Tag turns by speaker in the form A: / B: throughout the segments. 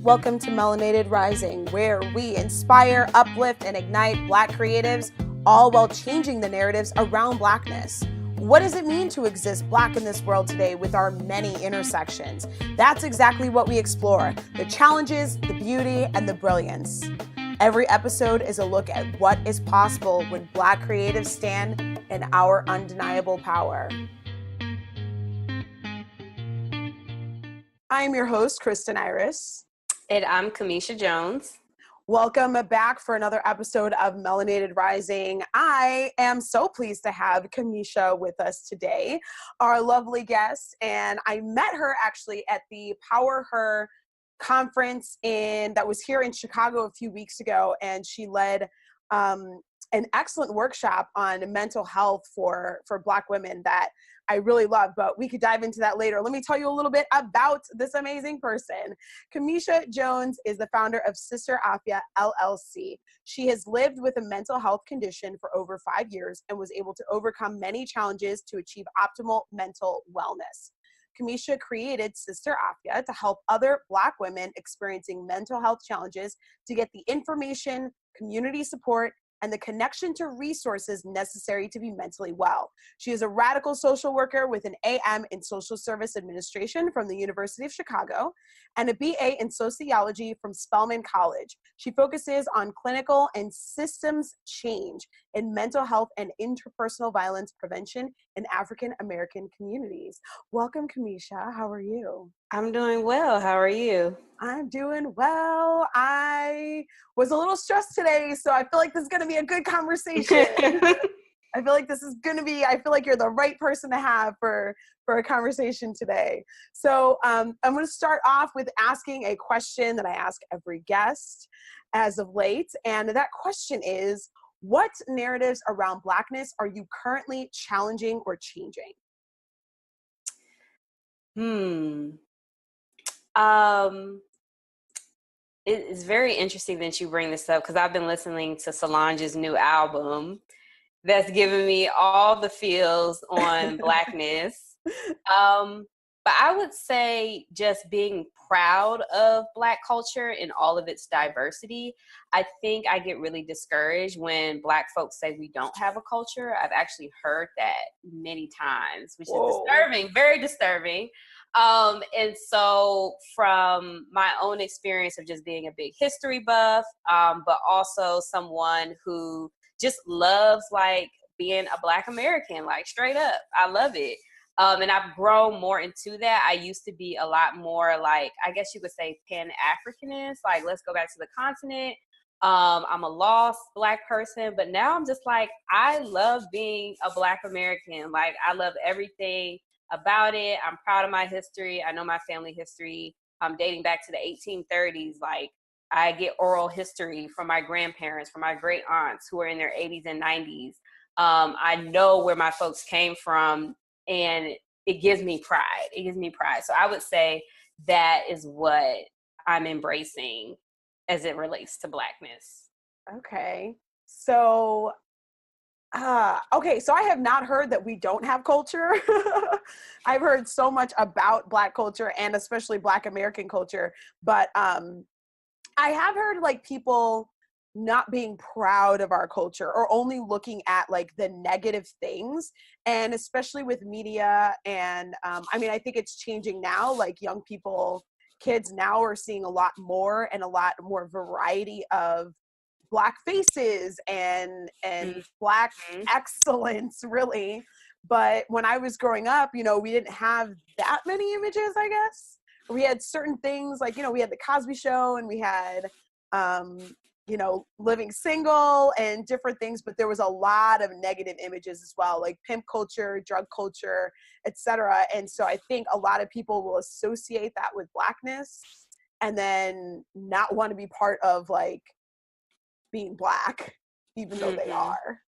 A: Welcome to Melanated Rising, where we inspire, uplift, and ignite Black creatives, all while changing the narratives around Blackness. What does it mean to exist Black in this world today with our many intersections? That's exactly what we explore, the challenges, the beauty, and the brilliance. Every episode is a look at what is possible when Black creatives stand in our undeniable power. I am your host, Kristen Iris.
B: And I'm Camesha Jones.
A: Welcome back for another episode of Melanated Rising. I am so pleased to have Camesha with us today, our lovely guest. And I met her actually at the Power Her conference that was here in Chicago a few weeks ago. And she led an excellent workshop on mental health for Black women that I really love, but we could dive into that later. Let me tell you a little bit about this amazing person. Camesha Jones is the founder of Sista Afya, LLC. She has lived with a mental health condition for over 5 years and was able to overcome many challenges to achieve optimal mental wellness. Camesha created Sista Afya to help other Black women experiencing mental health challenges to get the information, community support, and the connection to resources necessary to be mentally well. She is a radical social worker with an AM in Social Service Administration from the University of Chicago and a BA in Sociology from Spelman College. She focuses on clinical and systems change in mental health and interpersonal violence prevention in African American communities. Welcome, Camesha. How are you?
B: I'm doing well. How are you?
A: I'm doing well. I was a little stressed today, so I feel like this is going to be a good conversation. I feel like you're the right person to have for a conversation today. So I'm going to start off with asking a question that I ask every guest as of late. And that question is, what narratives around Blackness are you currently challenging or changing?
B: It's very interesting that you bring this up because I've been listening to Solange's new album that's giving me all the feels on Blackness. But I would say just being proud of Black culture and all of its diversity. I think I get really discouraged when Black folks say we don't have a culture. I've actually heard that many times, which is disturbing, very disturbing. And so from my own experience of just being a big history buff, but also someone who just loves like being a Black American, like straight up, I love it. And I've grown more into that. I used to be a lot more like, I guess you could say Pan-Africanist, like let's go back to the continent. I'm a lost Black person, but now I'm just like, I love being a Black American. Like I love everything about it. I'm proud of my history. I know my family history. Dating back to the 1830s. Like I get oral history from my grandparents, from my great aunts who are in their 80s and 90s. I know where my folks came from, and it gives me pride. It gives me pride. So I would say that is what I'm embracing as it relates to Blackness.
A: Okay. So so I have not heard that we don't have culture. I've heard so much about Black culture and especially Black American culture, but I have heard like people not being proud of our culture or only looking at like the negative things, and especially with media. And I think it's changing now. Like young people, kids now are seeing a lot more variety of Black faces and Black excellence, really. But when I was growing up, we didn't have that many images, I guess. We had certain things like, we had the Cosby Show and we had, living single and different things, but there was a lot of negative images as well, like pimp culture, drug culture, etc. And so I think a lot of people will associate that with Blackness and then not want to be part of like being Black, even though they are.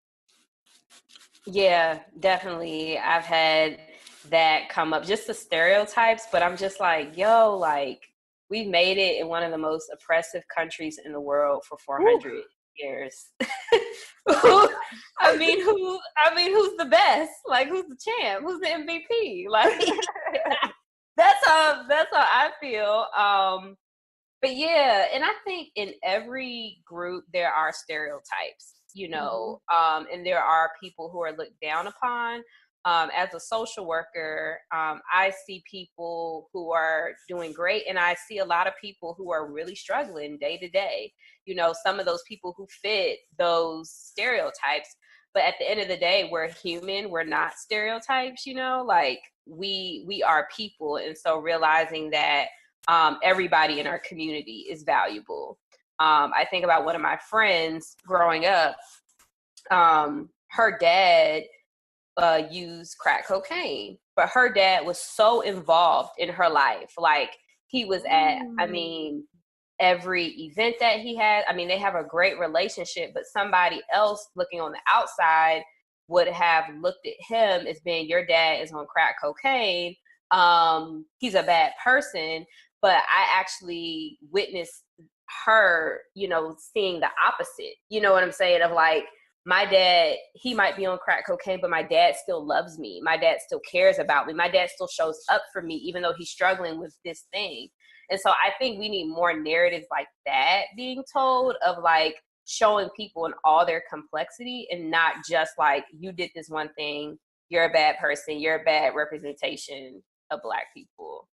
B: Yeah, definitely. I've had that come up, just the stereotypes, but I'm just like, yo, like we've made it in one of the most oppressive countries in the world for 400 years. Who's the best? Like, who's the champ? Who's the MVP? Like, that's how I feel. But yeah, and I think in every group there are stereotypes, you know, and there are people who are looked down upon. As a social worker, I see people who are doing great, and I see a lot of people who are really struggling day to day. You know, some of those people who fit those stereotypes. But at the end of the day, we're human. We're not stereotypes. You know, like we are people, and so realizing that everybody in our community is valuable. I think about one of my friends growing up. Her dad used crack cocaine, but her dad was so involved in her life. Like he was at, I mean, every event that he had. I mean, they have a great relationship, but somebody else looking on the outside would have looked at him as being, your dad is on crack cocaine. He's a bad person. But I actually witnessed her, you know, seeing the opposite. You know what I'm saying? Of like, my dad, he might be on crack cocaine, but my dad still loves me. My dad still cares about me. My dad still shows up for me, even though he's struggling with this thing. And so I think we need more narratives like that being told, of like showing people in all their complexity, and not just like, you did this one thing, you're a bad person, you're a bad representation of Black people.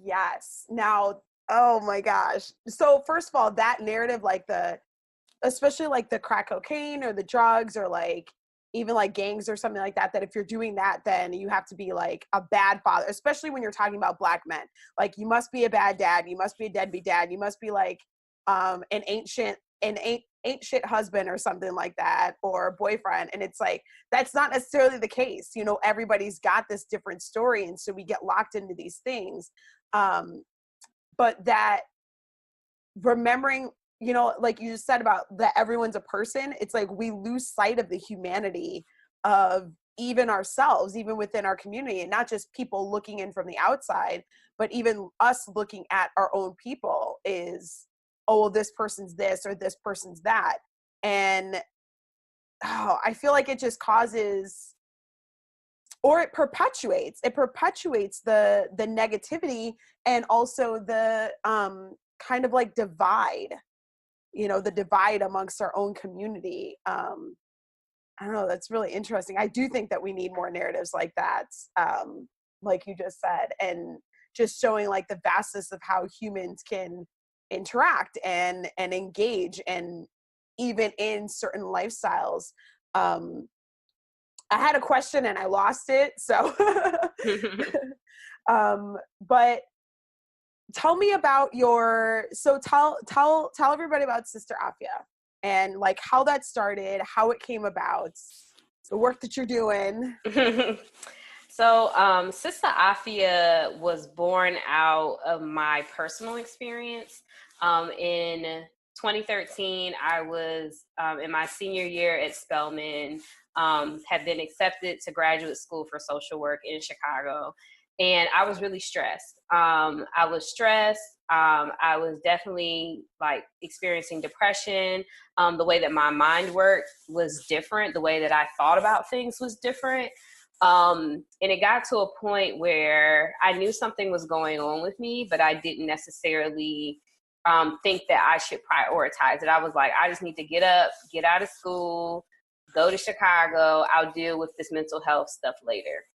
A: Yes. Now, oh my gosh. So first of all, that narrative, like especially like the crack cocaine or the drugs, or like even like gangs or something like that, that if you're doing that, then you have to be like a bad father, especially when you're talking about Black men. Like, you must be a bad dad. You must be a deadbeat dad. You must be like an ain't shit husband or something like that, or boyfriend. And it's like, that's not necessarily the case. You know, everybody's got this different story. And so we get locked into these things. But that remembering, you know, like you just said about that everyone's a person, it's like we lose sight of the humanity of even ourselves, even within our community, and not just people looking in from the outside, but even us looking at our own people is, oh, well, this person's this or this person's that. And I feel like it just causes, or it perpetuates the negativity, and also the kind of like divide, you know, the divide amongst our own community. I don't know, that's really interesting. I do think that we need more narratives like that, like you just said, and just showing like the vastness of how humans can interact and engage, and even in certain lifestyles. I had a question and I lost it, so but tell me about tell everybody about Sista Afya, and like how that started, how it came about, the work that you're doing.
B: So, Sista Afya was born out of my personal experience. In 2013, I was in my senior year at Spelman, had been accepted to graduate school for social work in Chicago. And I was really stressed. I was stressed. I was definitely like experiencing depression. The way that my mind worked was different. The way that I thought about things was different. And it got to a point where I knew something was going on with me, but I didn't necessarily think that I should prioritize it. I was like, I just need to get up, get out of school, go to Chicago. I'll deal with this mental health stuff later.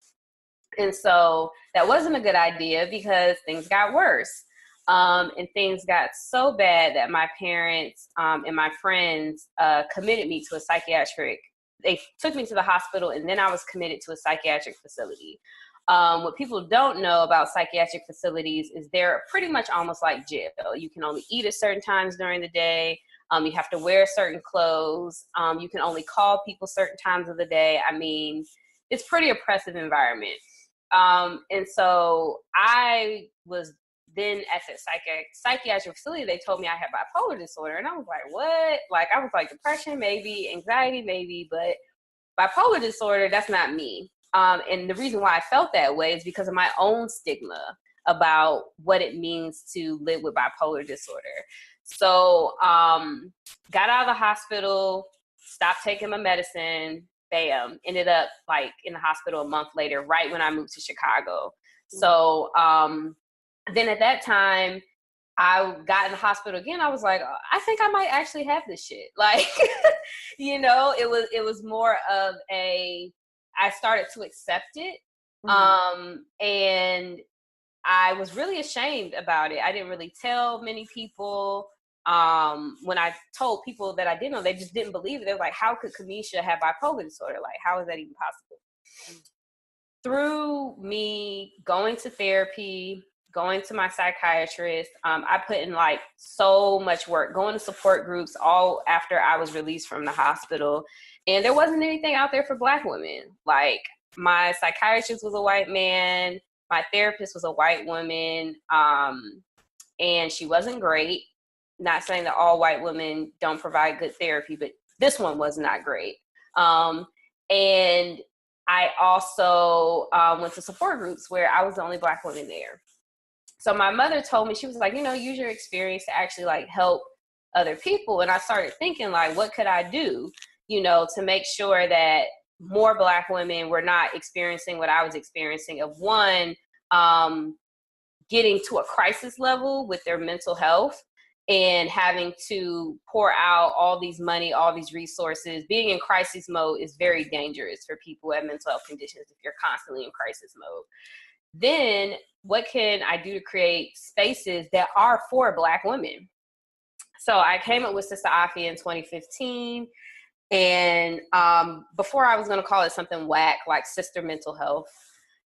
B: And so that wasn't a good idea, because things got worse. And things got so bad that my parents and my friends committed me to a psychiatric. They took me to the hospital, and then I was committed to a psychiatric facility. What people don't know about psychiatric facilities is they're pretty much almost like jail. You can only eat at certain times during the day. You have to wear certain clothes. You can only call people certain times of the day. I mean, it's pretty oppressive environment. And so I was then at the psychiatric facility. They told me I had bipolar disorder, and I was like, what? Like, I was like, depression, maybe, anxiety, maybe, but bipolar disorder, that's not me. And the reason why I felt that way is because of my own stigma about what it means to live with bipolar disorder. So, got out of the hospital, stopped taking my medicine, bam, ended up like in the hospital a month later, right when I moved to Chicago. So, then at that time, I got in the hospital again. I was like, oh, I think I might actually have this shit. Like, you know, it was more of I started to accept it. And I was really ashamed about it. I didn't really tell many people. When I told people that I didn't know, they just didn't believe it. They were like, how could Camesha have bipolar disorder? Like, how is that even possible? Through me going to therapy, going to my psychiatrist, I put in like so much work, going to support groups all after I was released from the hospital. And there wasn't anything out there for Black women. Like, my psychiatrist was a white man, my therapist was a white woman, and she wasn't great. Not saying that all white women don't provide good therapy, but this one was not great. And I also went to support groups where I was the only Black woman there. So my mother told me, she was like, you know, use your experience to actually like help other people. And I started thinking, like, what could I do, you know, to make sure that more Black women were not experiencing what I was experiencing, of one, getting to a crisis level with their mental health and having to pour out all these money, all these resources. Being in crisis mode is very dangerous for people with mental health conditions if you're constantly in crisis mode. Then what can I do to create spaces that are for Black women? So I came up with Sista Afya in 2015. And before I was going to call it something whack, like Sister Mental Health.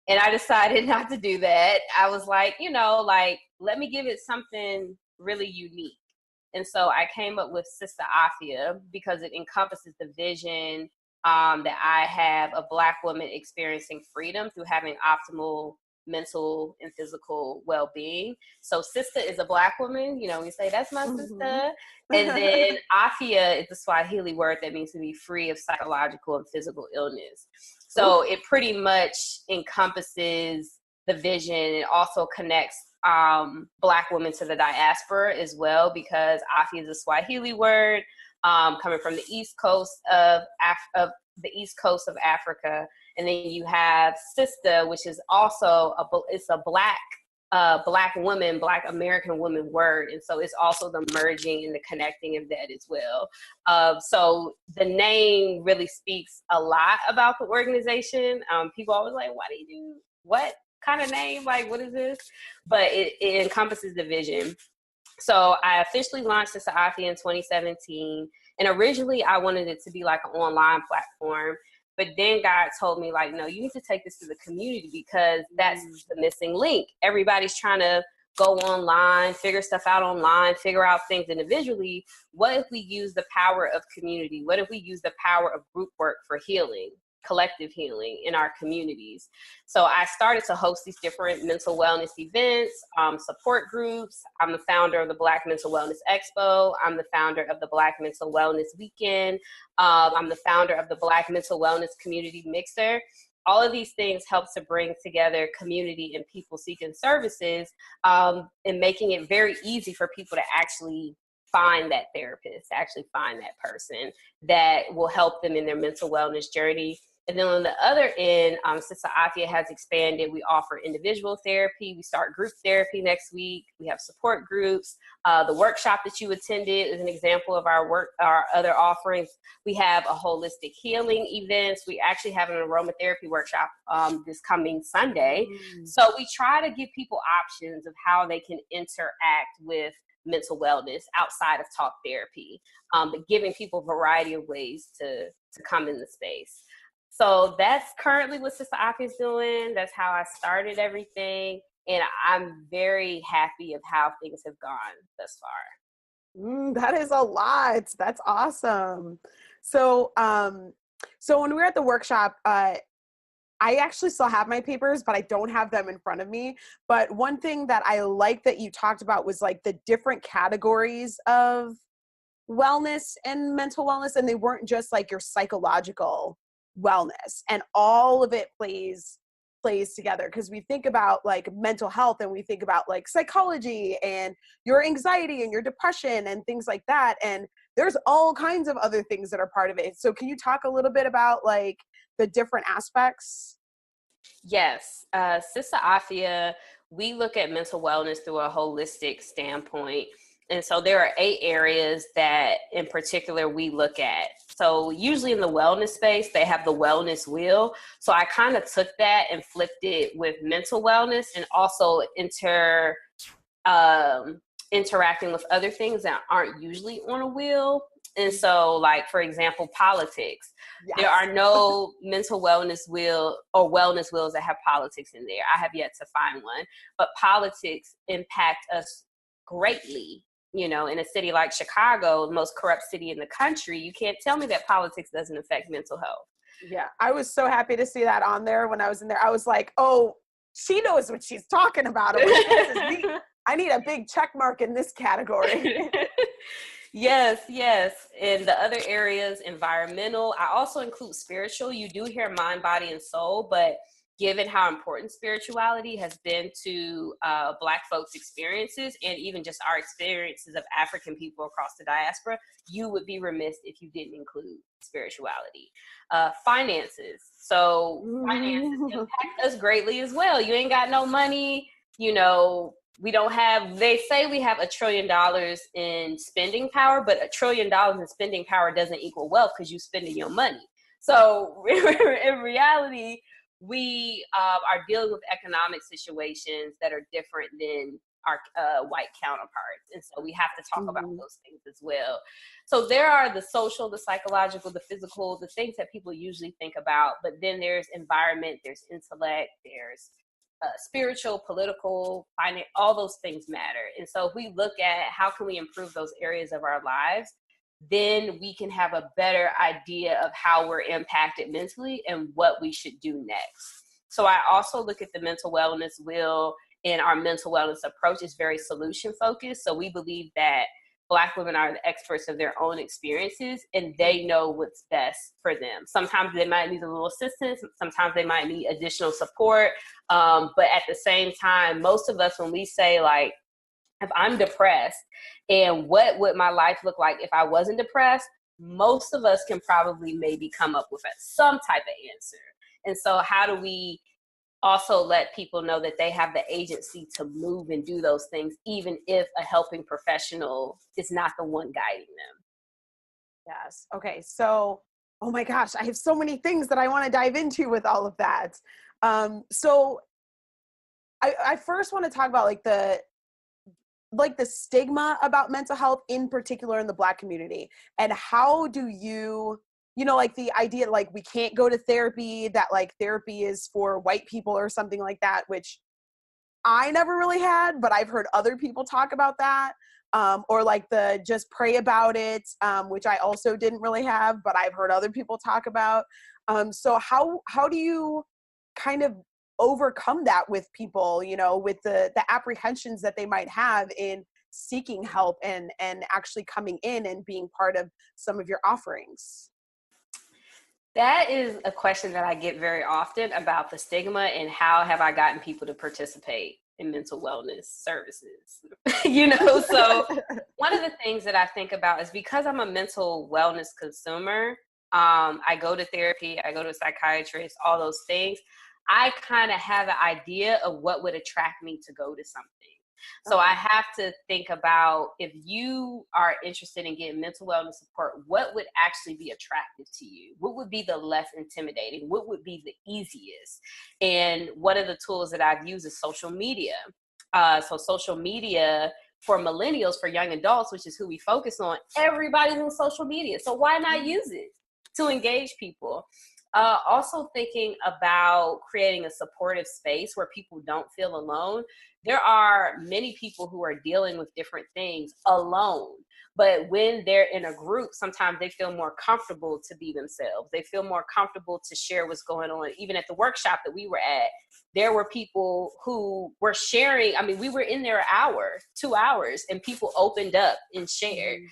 B: And I decided not to do that. I was like, you know, like, let me give it something really unique. And so I came up with Sista Afya because it encompasses the vision that I have of Black women experiencing freedom through having optimal mental and physical well-being. So Sista is a Black woman, you know, we say that's my sister. And then Afya is the Swahili word that means to be free of psychological and physical illness. So it pretty much encompasses the vision. It also connects Black women to the diaspora as well, because Afya is a Swahili word coming from the east coast of Africa. And then you have Sista, which is also a Black woman, Black American woman word. And so it's also the merging and the connecting of that as well. So the name really speaks a lot about the organization. People always like, why do you do what kind of name? Like, what is this? But it encompasses the vision. So I officially launched Sista Afya in 2017. And originally I wanted it to be like an online platform. But then God told me, like, no, you need to take this to the community, because that's the missing link. Everybody's trying to go online, figure stuff out online, figure out things individually. What if we use the power of community? What if we use the power of group work for healing, collective healing in our communities? So I started to host these different mental wellness events, support groups. I'm the founder of the Black Mental Wellness Expo. I'm the founder of the Black Mental Wellness Weekend. I'm the founder of the Black Mental Wellness Community Mixer. All of these things help to bring together community and people seeking services, and making it very easy for people to actually find that therapist, to actually find that person that will help them in their mental wellness journey. And then on the other end, Sista Afya has expanded. We offer individual therapy. We start group therapy next week. We have support groups. The workshop that you attended is an example of our other offerings. We have a holistic healing events. We actually have an aromatherapy workshop this coming Sunday. So we try to give people options of how they can interact with mental wellness outside of talk therapy, but giving people a variety of ways to come in the space. So that's currently what Sista Afya is doing. That's how I started everything. And I'm very happy of how things have gone thus far.
A: That is a lot. That's awesome. So, so when we were at the workshop, I actually still have my papers, but I don't have them in front of me. But one thing that I like that you talked about was like the different categories of wellness and mental wellness. And they weren't just like your psychological wellness, and all of it plays together, because we think about like mental health and we think about like psychology and your anxiety and your depression and things like that, and there's all kinds of other things that are part of it. So can you talk a little bit about like the different aspects?
B: Yes. Sista Afya, we look at mental wellness through a holistic standpoint. And so there are 8 areas that in particular we look at. So usually in the wellness space, they have the wellness wheel. So I kind of took that and flipped it with mental wellness and also um, interacting with other things that aren't usually on a wheel. And so, like, for example, politics.
A: Yes.
B: There are no mental wellness wheel or wellness wheels that have politics in there. I have yet to find one. But politics impact us greatly. You know, in a city like Chicago, the most corrupt city in the country, you can't tell me that politics doesn't affect mental health.
A: Yeah, I was so happy to see that on there when I was in there. I was like, oh, she knows what she's talking about. I need a big check mark in this category.
B: Yes. And the other areas, environmental. I also include spiritual. You do hear mind, body, and soul, but given how important spirituality has been to Black folks' experiences and even just our experiences of African people across the diaspora, you would be remiss if you didn't include spirituality. Finances. So finances impact us greatly as well. You ain't got no money, you know, we don't have, they say we have $1 trillion in spending power, but $1 trillion in spending power doesn't equal wealth because you're spending your money. So in reality, we are dealing with economic situations that are different than our white counterparts. And so we have to talk about those things as well. So there are the social, the psychological, the physical, the things that people usually think about. But then there's environment, there's intellect, there's spiritual, political, finance, all those things matter. And so if we look at how can we improve those areas of our lives, then we can have a better idea of how we're impacted mentally and what we should do next. So I also look at the mental wellness wheel, and our mental wellness approach is very solution focused. So we believe that Black women are the experts of their own experiences and they know what's best for them. Sometimes they might need a little assistance. Sometimes they might need additional support. But at the same time, most of us, when we say like, if I'm depressed and what would my life look like if I wasn't depressed, most of us can probably maybe come up with some type of answer. And so how do we also let people know that they have the agency to move and do those things, even if a helping professional is not the one guiding them?
A: Yes. Okay. So, oh my gosh, I have so many things that I want to dive into with all of that. So I first want to talk about like the stigma about mental health in particular in the Black community, and how do you know, like the idea like we can't go to therapy, that like therapy is for white people or something like that, which I never really had, but I've heard other people talk about that. Or like the just pray about it, which I also didn't really have, but I've heard other people talk about. So how do you kind of overcome that with people, you know, with the apprehensions that they might have in seeking help and actually coming in and being part of some of your offerings?
B: That is a question that I get very often about the stigma and how have I gotten people to participate in mental wellness services. You know, so one of the things that I think about is because I'm a mental wellness consumer, I go to therapy, I go to a psychiatrist, all those things. I kind of have an idea of what would attract me to go to something. So I have to think about, if you are interested in getting mental wellness support, what would actually be attractive to you? What would be the less intimidating? What would be the easiest? And one of the tools that I've used is social media. So social media for millennials, for young adults, which is who we focus on, everybody's on social media. So why not use it to engage people? Also thinking about creating a supportive space where people don't feel alone. There are many people who are dealing with different things alone, but when they're in a group, sometimes they feel more comfortable to be themselves. They feel more comfortable to share what's going on. Even at the workshop that we were at, there were people who were sharing. I mean, we were in there an hour, 2 hours, and people opened up and shared.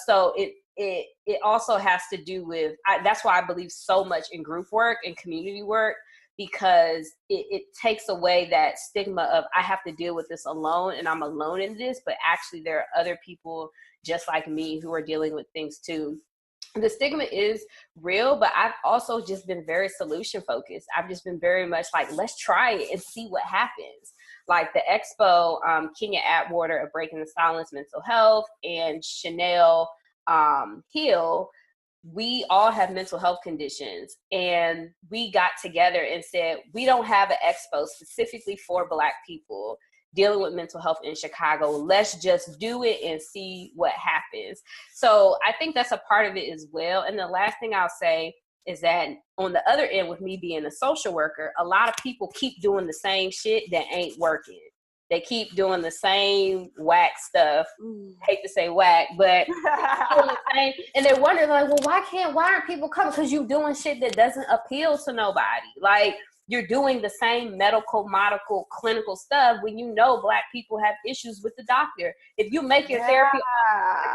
B: So it also has to do with, that's why I believe so much in group work and community work, because it takes away that stigma of I have to deal with this alone and I'm alone in this, but actually there are other people just like me who are dealing with things too. the stigma is real, but I've also just been very solution focused. I've just been very much like, let's try it and see what happens. Like the expo, Kenya Atwater of Breaking the Silence Mental Health and Chanel Hill, we all have mental health conditions, and we got together and said, we don't have an expo specifically for Black people dealing with mental health in Chicago. Let's just do it and see what happens. So I think that's a part of it as well. And the last thing I'll say is that on the other end, with me being a social worker, a lot of people keep doing the same shit that ain't working. They keep doing the same whack stuff. Hate to say whack, but doing the same. And they're wondering, like, well, why aren't people coming? Because you're doing shit that doesn't appeal to nobody. Like, you're doing the same medical, clinical stuff when you know Black people have issues with the doctor. If you make your therapy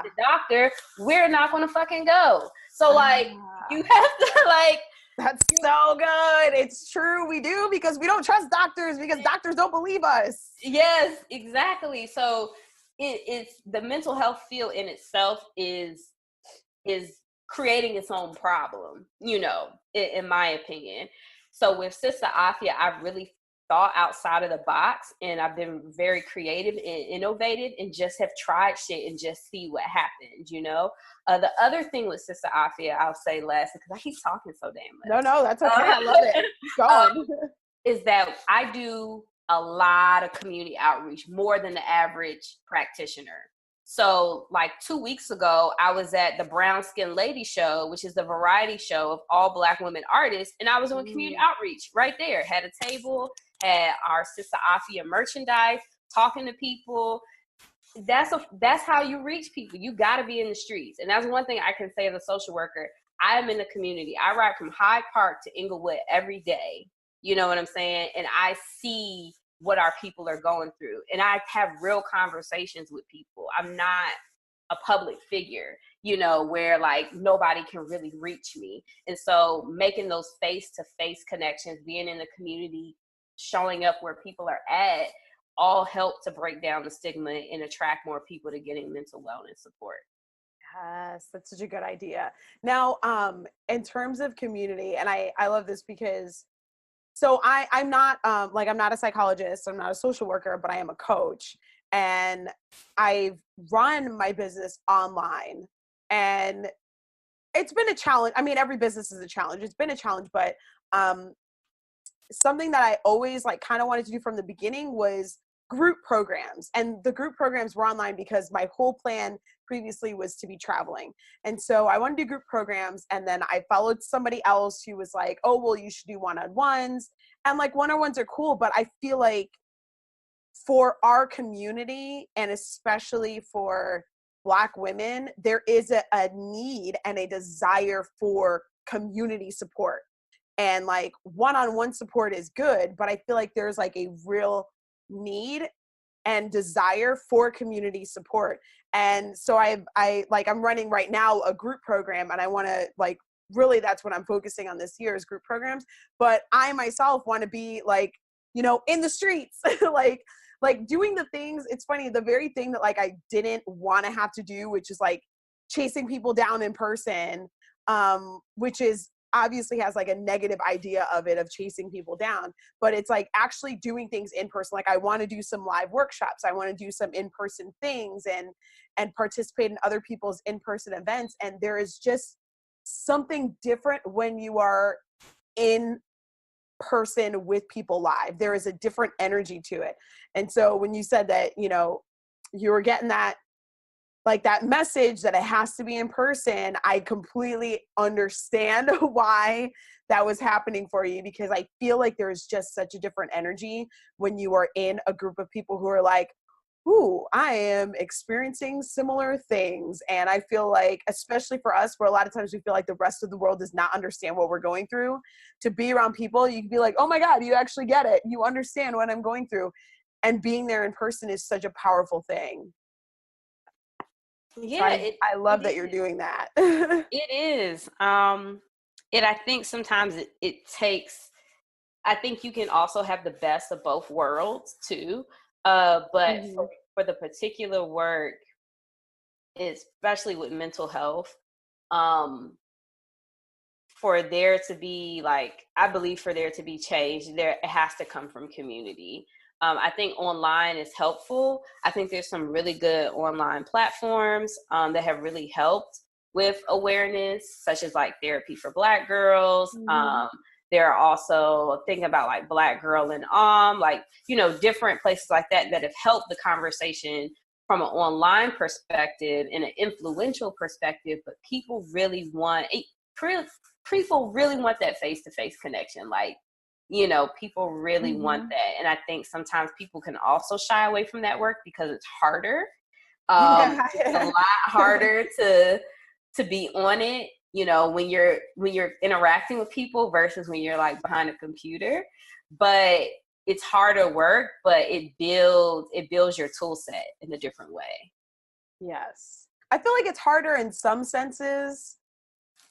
B: with the doctor, we're not going to fucking go. So, like, you have to, like...
A: That's so good. It's true. We do, because we don't trust doctors, because doctors don't believe us.
B: Yes, exactly. So, it's the mental health field in itself is creating its own problem, you know, in my opinion. So with Sista Afya, I've really thought outside of the box, and I've been very creative and innovative, and just have tried shit and just see what happens, you know? The other thing with Sista Afya, I'll say last, because I keep talking so damn much.
A: No, that's okay. I love it. Go on.
B: Is that I do a lot of community outreach, more than the average practitioner. So like 2 weeks ago, I was at the Brown Skin Lady Show, which is the variety show of all Black women artists. And I was doing community outreach right there. Had a table, had our Sista Afya merchandise, talking to people. That's how you reach people. You got to be in the streets. And that's one thing I can say as a social worker. I am in the community. I ride from Hyde Park to Inglewood every day. You know what I'm saying? And I see what our people are going through. And I have real conversations with people. I'm not a public figure, you know, where like nobody can really reach me. And so making those face-to-face connections, being in the community, showing up where people are at, all help to break down the stigma and attract more people to getting mental wellness support.
A: Yes, that's such a good idea. Now, in terms of community, and I love this because so I'm not I'm not a psychologist, I'm not a social worker, but I am a coach, and I've run my business online, and it's been a challenge. I mean, every business is a challenge. It's been a challenge, but something that I always like kind of wanted to do from the beginning was group programs. And the group programs were online because my whole plan previously was to be traveling. And so I wanted to do group programs. And then I followed somebody else who was like, oh, well, you should do one-on-ones. And like one-on-ones are cool, but I feel like for our community, and especially for Black women, there is a need and a desire for community support. And like one-on-one support is good, but I feel like there's like a real need and desire for community support. And so I'm running right now a group program, and I want to like, really that's what I'm focusing on this year is group programs. But I myself want to be like, you know, in the streets, like doing the things. It's funny, the very thing that like I didn't want to have to do, which is like chasing people down in person, which is obviously has like a negative idea of it, of chasing people down, but it's like actually doing things in person. Like I want to do some live workshops. I want to do some in-person things and participate in other people's in-person events. And there is just something different when you are in person with people live. There is a different energy to it. And so when you said that, you know, you were getting that, like that message that it has to be in person, I completely understand why that was happening for you, because I feel like there's just such a different energy when you are in a group of people who are like, ooh, I am experiencing similar things. And I feel like, especially for us, where a lot of times we feel like the rest of the world does not understand what we're going through, to be around people, you can be like, oh my God, you actually get it. You understand what I'm going through. And being there in person is such a powerful thing.
B: Yeah,
A: so I love that you're doing that.
B: It is. I think sometimes it takes, I think you can also have the best of both worlds too. But for the particular work, especially with mental health, for there to be like, I believe for there to be change, it has to come from community. I think online is helpful. I think there's some really good online platforms that have really helped with awareness, such as like Therapy for Black Girls. There are also, thinking about like Black Girl in like, you know, different places like that have helped the conversation from an online perspective and an influential perspective. But people really want that face-to-face connection. Like, you know, people really want that. And I think sometimes people can also shy away from that work because it's harder. It's a lot harder to be on it, you know, when you're interacting with people versus when you're like behind a computer. But it's harder work, but it builds your tool set in a different way.
A: Yes. I feel like it's harder in some senses,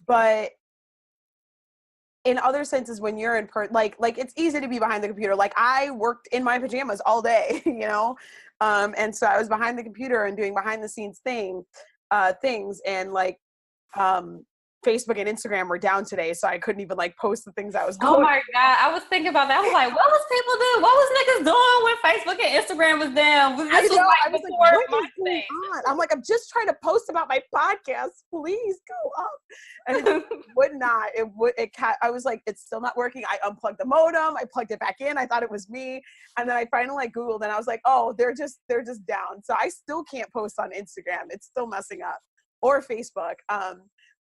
A: but in other senses, when you're in like it's easy to be behind the computer. Like I worked in my pajamas all day, you know? And so I was behind the computer and doing behind the scenes things. And like, Facebook and Instagram were down today, so I couldn't even like post the things I was going.
B: Oh my God, I was thinking about that. I was like, what was people doing? What was niggas doing when Facebook and Instagram was down?
A: I was like, what is going on? I'm like, I'm just trying to post about my podcast. Please go up. And it would not. I was like, it's still not working. I unplugged the modem. I plugged it back in. I thought it was me. And then I finally like Googled and I was like, oh, they're just down. So I still can't post on Instagram. It's still messing up, or Facebook.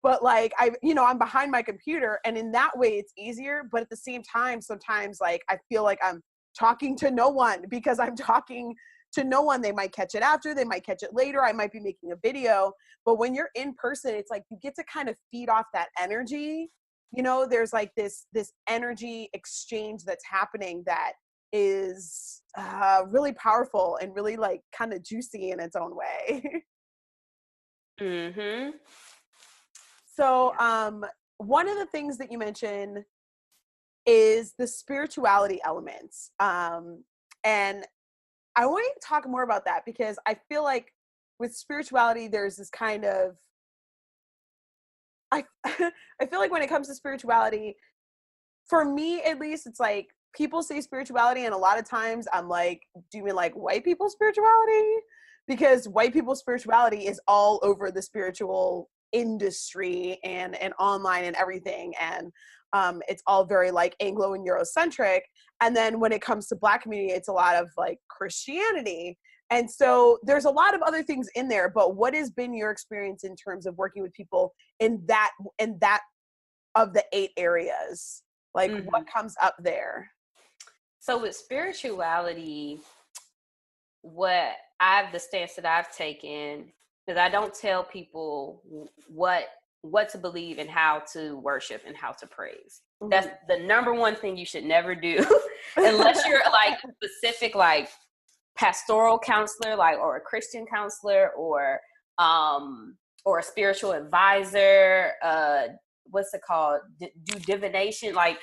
A: But like, I'm behind my computer, and in that way it's easier. But at the same time, sometimes like I feel like I'm talking to no one because I'm talking to no one. They might catch it after, they might catch it later. I might be making a video, but when you're in person, it's like you get to kind of feed off that energy. You know, there's like this energy exchange that's happening that is really powerful and really like kind of juicy in its own way.
B: Mm-hmm.
A: So one of the things that you mentioned is the spirituality elements. And I want you to talk more about that, because I feel like with spirituality, there's this kind of, I feel like when it comes to spirituality, for me at least, it's like people say spirituality, and a lot of times I'm like, do you mean like white people's spirituality? Because white people's spirituality is all over the spiritual industry and online and everything, and it's all very like Anglo and Eurocentric. And then when it comes to Black community, it's a lot of like Christianity, and so there's a lot of other things in there. But what has been your experience in terms of working with people in that of the 8 areas? Like, what comes up there?
B: So with spirituality, the stance that I've taken is I don't tell people what to believe and how to worship and how to praise. That's the number one thing you should never do unless you're like specific, like pastoral counselor, like, or a Christian counselor, or a spiritual advisor, what's it called? Do divination. Like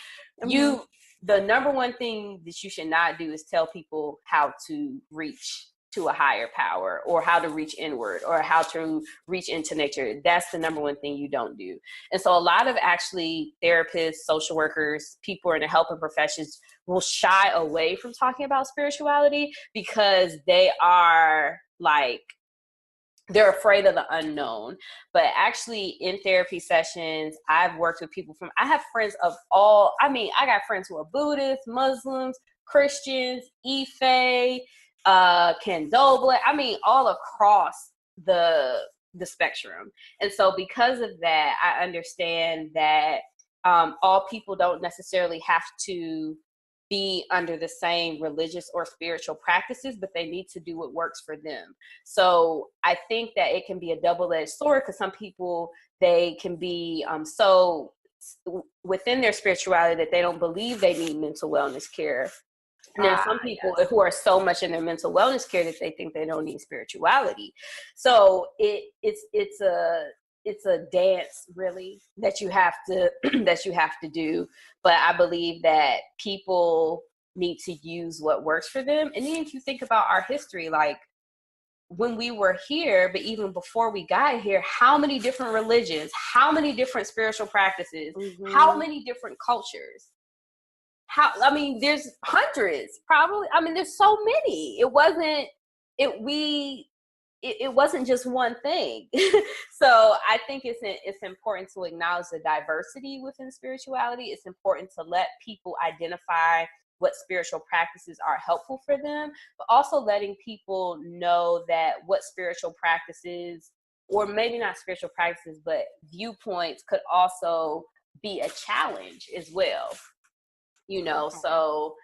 B: the number one thing that you should not do is tell people how to reach to a higher power, or how to reach inward, or how to reach into nature. That's the number one thing you don't do. And so a lot of actually therapists, social workers, people in the helping professions will shy away from talking about spirituality because they are like, they're afraid of the unknown. But actually in therapy sessions, I've worked with people I have friends of I got friends who are Buddhists, Muslims, Christians, Ife, Kendobla, all across the spectrum. And so because of that, I understand that all people don't necessarily have to be under the same religious or spiritual practices, but they need to do what works for them. So I think that it can be a double-edged sword, because some people, they can be so within their spirituality that they don't believe they need mental wellness care. And there are some people who are so much in their mental wellness care that they think they don't need spirituality. So it's a dance, really, that you have to do. But I believe that people need to use what works for them. And then if you think about our history, like when we were here, but even before we got here, how many different religions, how many different spiritual practices, how many different cultures? There's hundreds, probably. There's so many. It wasn't just one thing. So I think it's important to acknowledge the diversity within spirituality. It's important to let people identify what spiritual practices are helpful for them, but also letting people know that what spiritual practices, or maybe not spiritual practices, but viewpoints could also be a challenge as well. So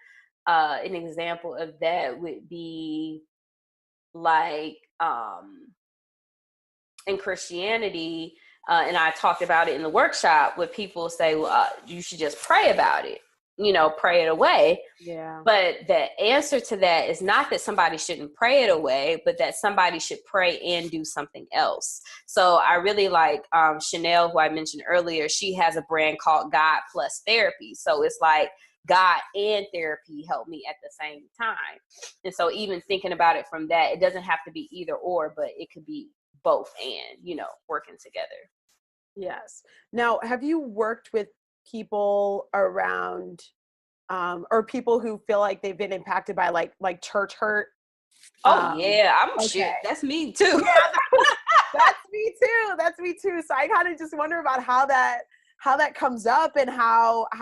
B: an example of that would be like in Christianity, and I talked about it in the workshop, where people say, well, you should just pray about it, pray it away.
A: Yeah.
B: But the answer to that is not that somebody shouldn't pray it away, but that somebody should pray and do something else. So I really like Chanel, who I mentioned earlier. She has a brand called God Plus Therapy. So it's like God and therapy help me at the same time. And so even thinking about it from that, it doesn't have to be either or, but it could be both and, working together.
A: Yes. Now, have you worked with people around, or people who feel like they've been impacted by like church hurt?
B: Yeah, shit. That's me too.
A: Yeah, that's me too. So I kind of just wonder about how that comes up, and how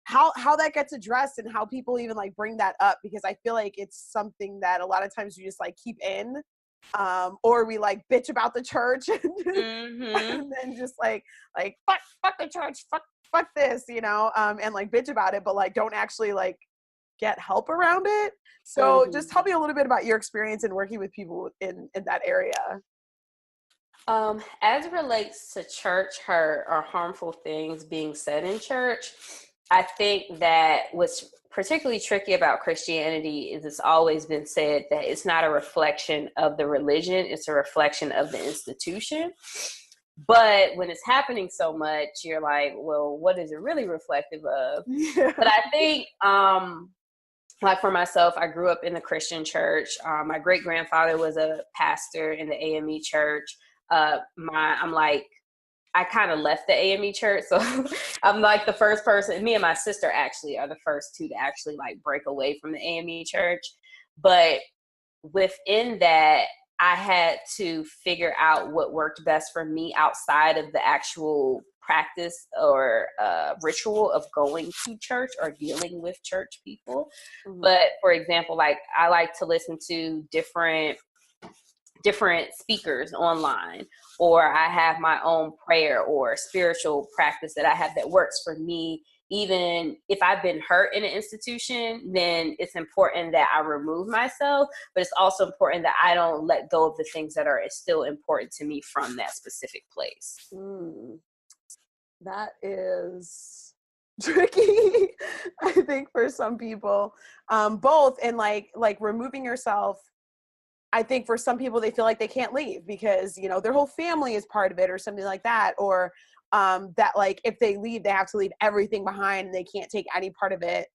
A: that gets addressed, and how people even like bring that up, because I feel like it's something that a lot of times you just like keep in, or we like bitch about the church and then just like fuck the church, fuck this, and like bitch about it, but like don't actually like get help around it. So just tell me a little bit about your experience in working with people in that area.
B: As it relates to church hurt or harmful things being said in church, I think that what's particularly tricky about Christianity is it's always been said that it's not a reflection of the religion, it's a reflection of the institution. But when it's happening so much, you're like, well, what is it really reflective of? Yeah. But I think, like for myself, I grew up in the Christian church. My great-grandfather was a pastor in the AME church. I kind of left the AME church. So I'm like the first person, me and my sister actually are the first two to actually like break away from the AME church. But within that, I had to figure out what worked best for me outside of the actual practice or ritual of going to church or dealing with church people. But for example, like I like to listen to different speakers online, or I have my own prayer or spiritual practice that I have that works for me. Even if I've been hurt in an institution, then it's important that I remove myself, but it's also important that I don't let go of the things that are still important to me from that specific place.
A: That is tricky, I think, for some people, both in like removing yourself. I think for some people, they feel like they can't leave because, their whole family is part of it or something like that. Or that like if they leave, they have to leave everything behind and they can't take any part of it,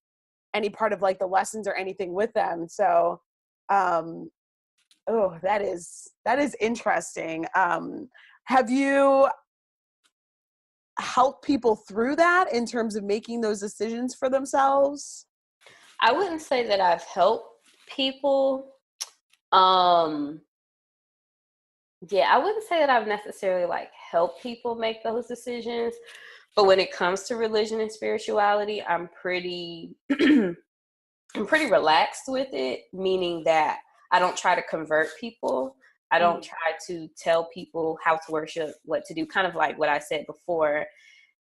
A: any part of like the lessons or anything with them. So, that is interesting. Have you helped people through that in terms of making those decisions for themselves?
B: I wouldn't say that I've helped people. I wouldn't say that I've necessarily like helped people make those decisions, but when it comes to religion and spirituality, I'm pretty relaxed with it, meaning that I don't try to convert people. I don't try to tell people how to worship, what to do, kind of like what I said before.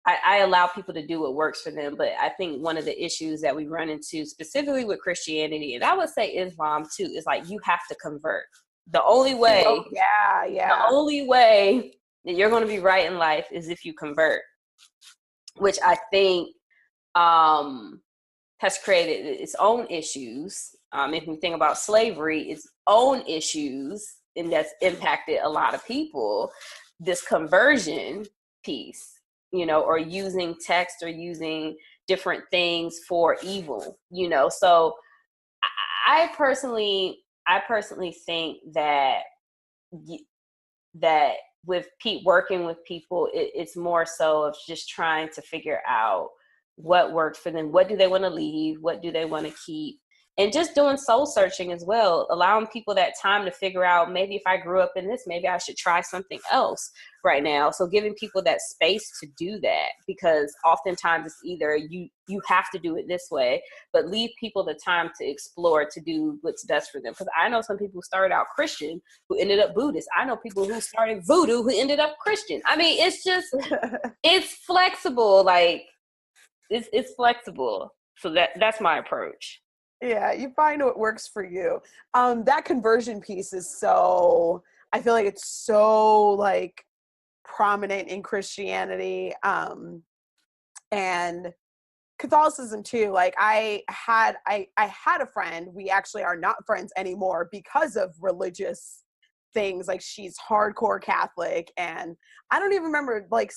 B: I allow people to do what works for them. But I think one of the issues that we run into specifically with Christianity, and I would say Islam too, is like you have to convert. The only way, the only way that you're going to be right in life is if you convert, which I think has created its own issues. If we think about slavery, its own issues, and that's impacted a lot of people. This conversion piece, or using text or using different things for evil, So I personally I personally think that that with working with people, it's more so of just trying to figure out what works for them. What do they want to leave? What do they want to keep? And just doing soul searching as well, allowing people that time to figure out, maybe if I grew up in this, maybe I should try something else right now. So giving people that space to do that, because oftentimes it's either you have to do it this way, but leave people the time to explore, to do what's best for them. Because I know some people who started out Christian who ended up Buddhist. I know people who started voodoo who ended up Christian. I mean, it's just, it's flexible. Like, it's flexible. So that's my approach.
A: Yeah, you find what works for you. That conversion piece is so, I feel like it's so like prominent in Christianity, and Catholicism too. Like I had a friend, we actually are not friends anymore because of religious things. Like she's hardcore Catholic, and I don't even remember, like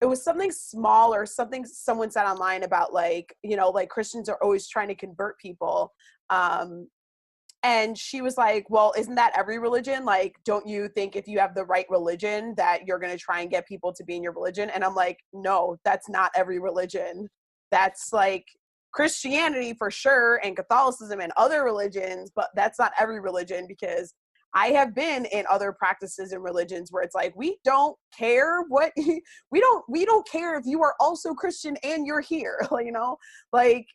A: it was something small or something someone said online about like, you know, like Christians are always trying to convert people. And she was like, well, isn't that every religion? Like, don't you think if you have the right religion that you're going to try and get people to be in your religion? And I'm like, no, that's not every religion. That's like Christianity for sure, and Catholicism and other religions, but that's not every religion, because I have been in other practices and religions where it's like, we don't care what we don't care if you are also Christian and you're here, you know, like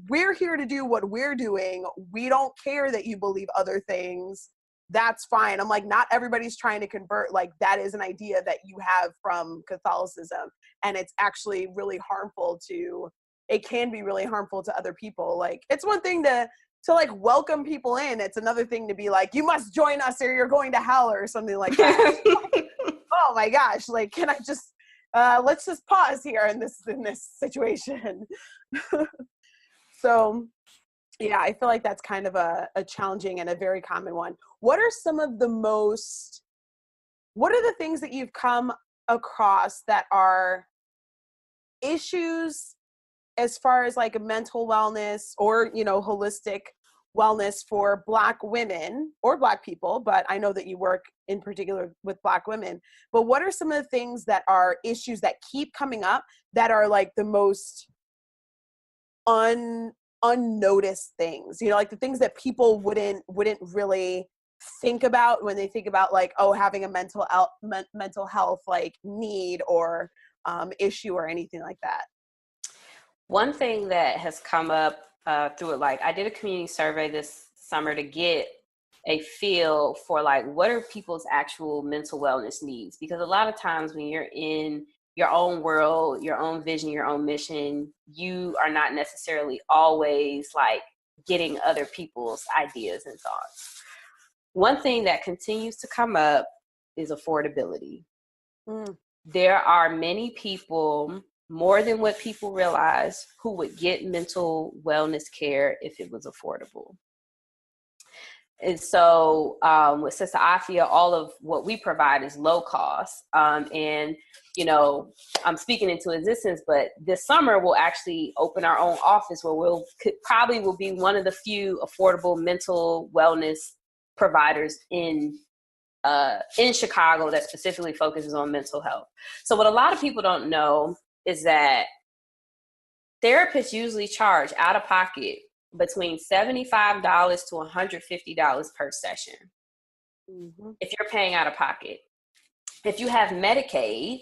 A: we're here to do what we're doing. We don't care that you believe other things. That's fine. I'm like, not everybody's trying to convert. Like that is an idea that you have from Catholicism, and it's actually really harmful it can be really harmful to other people. Like it's one thing to like welcome people in. It's another thing to be like, you must join us or you're going to hell or something like that. Oh my gosh. Like, can I just, let's just pause here in this situation. So yeah, I feel like that's kind of a challenging and a very common one. What are the things that you've come across that are issues as far as like mental wellness or, you know, holistic wellness for Black women or Black people, but I know that you work in particular with Black women, but what are some of the things that are issues that keep coming up that are like the most unnoticed things, you know, like the things that people wouldn't really think about when they think about like, oh, having a mental health like need or issue or anything like that?
B: One thing that has come up through it, like I did a community survey this summer to get a feel for like, what are people's actual mental wellness needs? Because a lot of times when you're in your own world, your own vision, your own mission, you are not necessarily always like getting other people's ideas and thoughts. One thing that continues to come up is affordability. There are many people, more than what people realize, who would get mental wellness care if it was affordable. And so with Sista Afya, all of what we provide is low cost. And, you know, I'm speaking into existence, but this summer we'll actually open our own office where we'll be one of the few affordable mental wellness providers in Chicago that specifically focuses on mental health. So what a lot of people don't know is that therapists usually charge out of pocket between $75 to $150 per session. If you're paying out of pocket. If you have Medicaid,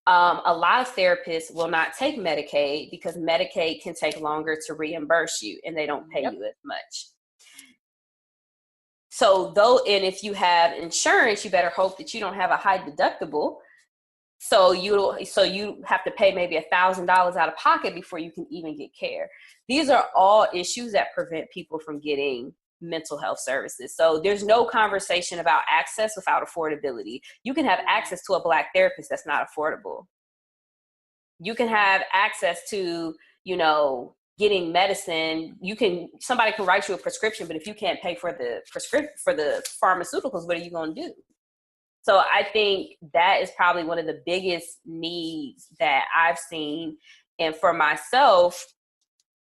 B: a lot of therapists will not take Medicaid because Medicaid can take longer to reimburse you and they don't pay you as much. So and if you have insurance, you better hope that you don't have a high deductible. So you have to pay maybe $1,000 out of pocket before you can even get care. These are all issues that prevent people from getting mental health services. So there's no conversation about access without affordability. You can have access to a Black therapist that's not affordable. You can have access to, you know, getting medicine. Somebody can write you a prescription, but if you can't pay for the pharmaceuticals, what are you going to do? So I think that is probably one of the biggest needs that I've seen. And for myself,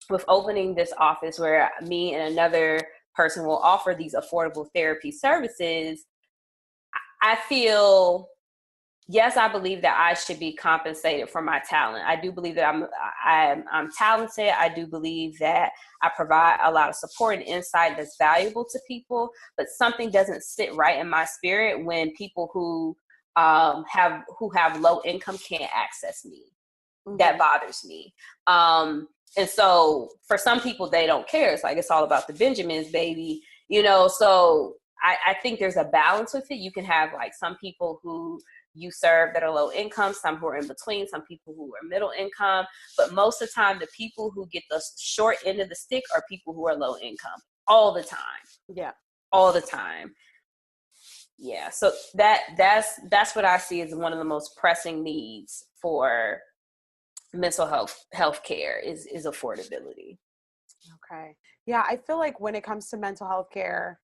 B: with opening this office where me and another person will offer these affordable therapy services, I feel, yes, I believe that I should be compensated for my talent. I do believe that I'm talented. I do believe that I provide a lot of support and insight that's valuable to people, but something doesn't sit right in my spirit when people who have low income can't access me. Mm-hmm. That bothers me. And so for some people, they don't care. It's like, it's all about the Benjamins, baby, so I think there's a balance with it. You can have like some people who you serve that are low income, some who are in between, some people who are middle income, but most of the time, the people who get the short end of the stick are people who are low income all the time.
A: Yeah.
B: All the time. Yeah. So that's what I see as one of the most pressing needs for mental health care is affordability.
A: Okay. Yeah. I feel like when it comes to mental health care,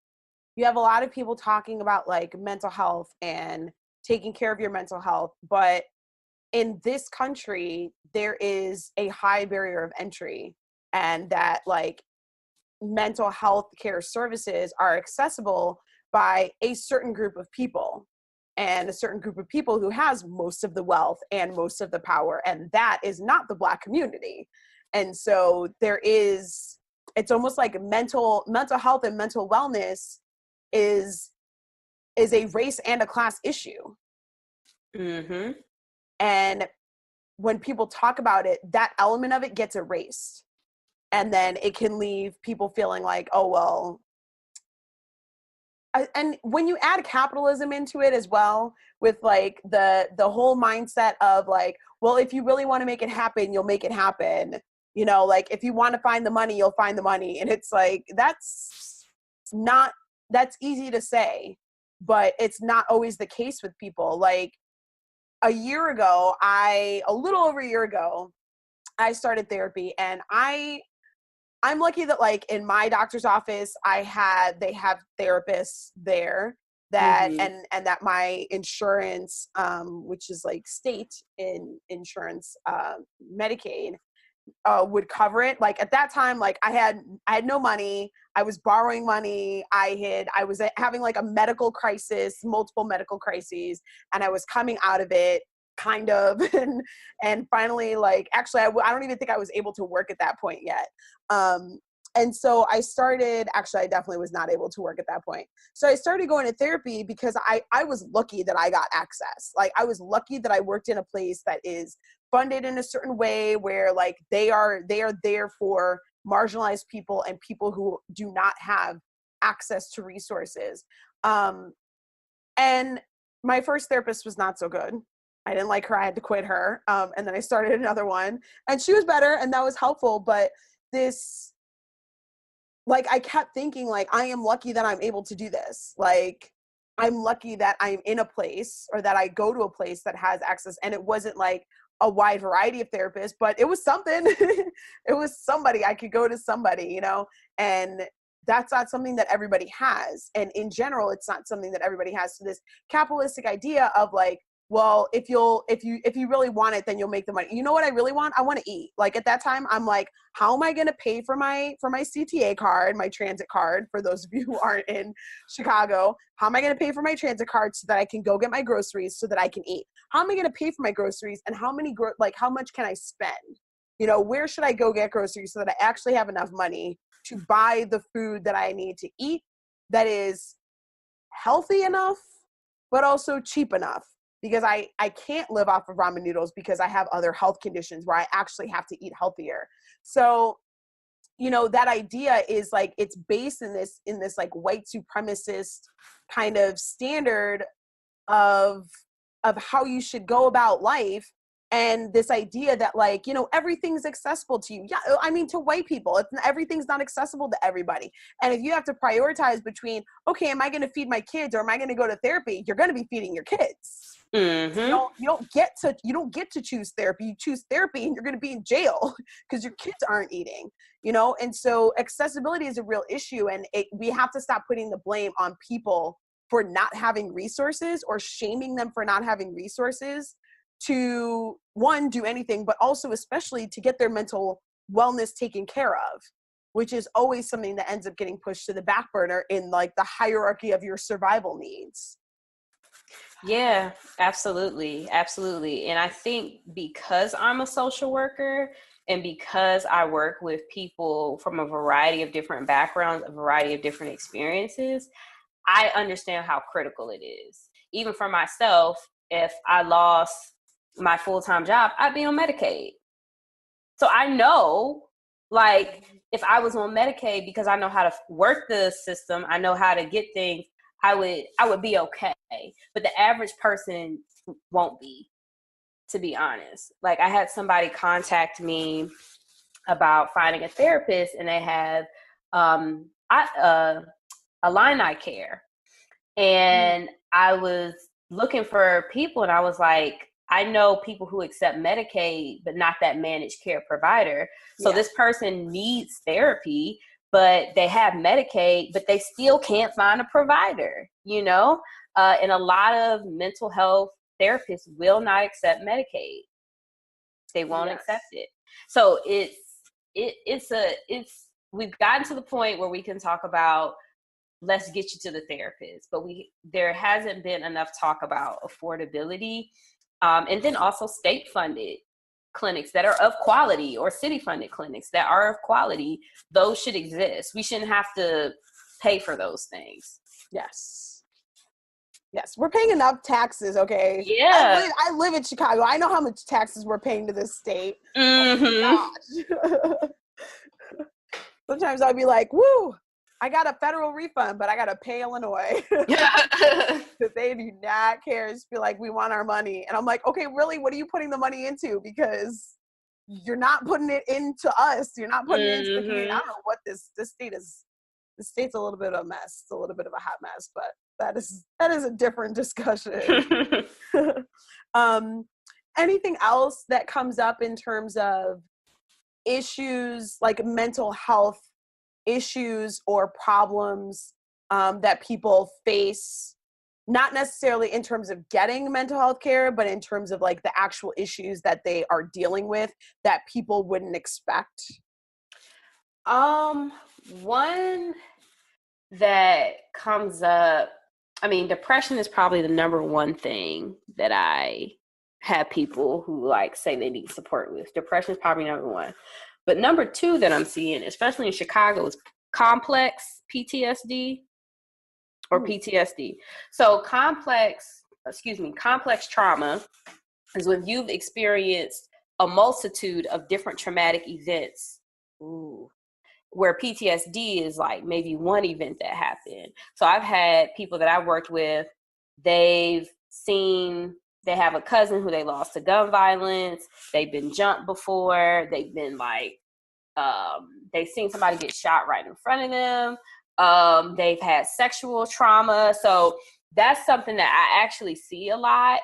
A: you have a lot of people talking about like mental health and taking care of your mental health. But in this country, there is a high barrier of entry, and that like mental health care services are accessible by a certain group of people, and a certain group of people who has most of the wealth and most of the power. And that is not the Black community. And so it's almost like mental health and mental wellness is a race and a class issue.
B: Mm-hmm.
A: And when people talk about it, that element of it gets erased. And then it can leave people feeling like, oh, well, and when you add capitalism into it as well, with like the whole mindset of like, well, if you really want to make it happen, you'll make it happen. Like if you want to find the money, you'll find the money. And it's like, that's easy to say, but it's not always the case with people. Like a little over a year ago, I started therapy, and I'm lucky that like in my doctor's office, they have therapists there that,
B: mm-hmm.
A: and that my insurance, which is like state insurance, Medicaid, would cover it. Like at that time, like I had no money. I was borrowing money. I was having like a medical crisis, multiple medical crises, and I was coming out of it kind of, and finally, like, actually, I don't even think I was able to work at that point yet. And so I definitely was not able to work at that point. So I started going to therapy because I was lucky that I got access. Like I was lucky that I worked in a place that is funded in a certain way where like they are there for marginalized people and people who do not have access to resources. And my first therapist was not so good. I didn't like her. I had to quit her. And then I started another one, and she was better, and that was helpful. But I kept thinking, like, I am lucky that I'm able to do this. Like, I'm lucky that I'm in a place, or that I go to a place that has access. And it wasn't like a wide variety of therapists, but it was something. It was somebody. I could go to somebody, and that's not something that everybody has. And in general, it's not something that everybody has. So this capitalistic idea of like, well, if you really want it, then you'll make the money. You know what I really want? I want to eat. Like at that time, I'm like, how am I going to pay for my CTA card, my transit card, for those of you who aren't in Chicago? How am I going to pay for my transit card so that I can go get my groceries so that I can eat? How am I going to pay for my groceries, and how much can I spend? Where should I go get groceries so that I actually have enough money to buy the food that I need to eat that is healthy enough, but also cheap enough? Because I can't live off of ramen noodles because I have other health conditions where I actually have to eat healthier. So, that idea is like, it's based in this like white supremacist kind of standard of how you should go about life. And this idea that like, everything's accessible to you. Yeah, I mean, to white people, everything's not accessible to everybody. And if you have to prioritize between, okay, am I going to feed my kids, or am I going to go to therapy? You're going to be feeding your kids.
B: Mm-hmm.
A: You don't get to choose therapy. You choose therapy, and you're going to be in jail because your kids aren't eating. And so accessibility is a real issue, and we have to stop putting the blame on people for not having resources, or shaming them for not having resources to, one, do anything, but also especially to get their mental wellness taken care of. which is always something that ends up getting pushed to the back burner in like the hierarchy of your survival needs.
B: Yeah, absolutely. Absolutely. And I think because I'm a social worker and because I work with people from a variety of different backgrounds, a variety of different experiences, I understand how critical it is. Even for myself, if I lost my full-time job, I'd be on Medicaid. So I know, like, if I was on Medicaid, because I know how to work the system, I know how to get things, I would be okay. But the average person won't be, to be honest. Like, I had somebody contact me about finding a therapist, and they have Illini care. And I was looking for people, and I was like, I know people who accept Medicaid, but not that managed care provider. So this person needs therapy, but they have Medicaid, but they still can't find a provider, you know? And a lot of mental health therapists will not accept Medicaid. They won't accept it. So we've gotten to the point where we can talk about, let's get you to the therapist, but there hasn't been enough talk about affordability, and then also state funded clinics that are of quality, or city funded clinics that are of quality. Those should exist. We shouldn't have to pay for those things.
A: Yes, we're paying enough taxes. Okay.
B: Yeah,
A: I live in Chicago. I know how much taxes we're paying to this state.
B: Mm-hmm.
A: Oh my gosh. Sometimes I'd be like, woo, I got a federal refund, but I got to pay Illinois. Because they do not care. Just be like, we want our money. And I'm like, okay, really? What are you putting the money into? Because you're not putting it into us. You're not putting it into the community. I don't know what this state is. The state's a little bit of a mess. It's a little bit of a hot mess, but that is a different discussion. Anything else that comes up in terms of issues like mental health issues or problems that people face, not necessarily in terms of getting mental health care, but in terms of like the actual issues that they are dealing with that people wouldn't expect?
B: One that comes up, I mean, depression is probably the number one thing that I have people who like say they need support with. Depression is probably number one. But number two that I'm seeing, especially in Chicago, is complex PTSD or PTSD. So complex trauma is when you've experienced a multitude of different traumatic events. Where PTSD is like maybe one event that happened. So I've had people that I worked with, they have a cousin who they lost to gun violence. They've been jumped before. They've been like, they've seen somebody get shot right in front of them. They've had sexual trauma. So that's something that I actually see a lot.